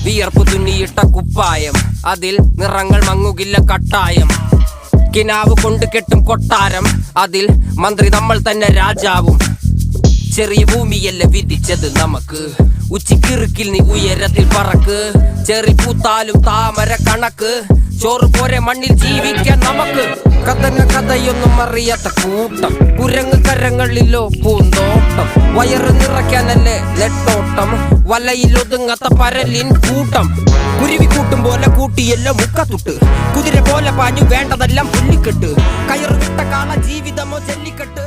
വിയർപ്പ് തുന്നിയിട്ട കുപ്പായം, അതിൽ നിറങ്ങൾ മങ്ങുകില്ല കട്ടായം. കിനാവ് കൊണ്ട് കെട്ടും കൊട്ടാരം, അതിൽ മന്ത്രി നമ്മൾ തന്നെ രാജാവും. ചെറിയ ഭൂമിയല്ല വിധിച്ചത് നമുക്ക്, ഉച്ചിക്കിറുക്കിൽ നീ ഉയരത്തിൽ പറക്ക്. ചെറി പൂത്താലും താമര കണക്ക്, ചോറ് പോരെ മണ്ണിൽ ജീവിക്കാൻ നമുക്ക്. കഥയൊന്നും അറിയാത്ത കൂട്ടം, കുരങ്ങ് കരങ്ങളിലോ പൂന്തോട്ടം. വയറ് നിറയ്ക്കാനല്ലേ നെട്ടോട്ടം, വലയിൽ ഒതുങ്ങാത്ത പരലിൻ കൂട്ടം. കുരുവി കൂട്ടും പോലെ കൂട്ടിയല്ലോ മുക്കത്തുട്ട്, കുതിര പോലെ പാഞ്ഞു വേണ്ടതെല്ലാം പുല്ലിക്കെട്ട്. കയറ് വിട്ട കാള ജീവിതമോ ജല്ലിക്കെട്ട്.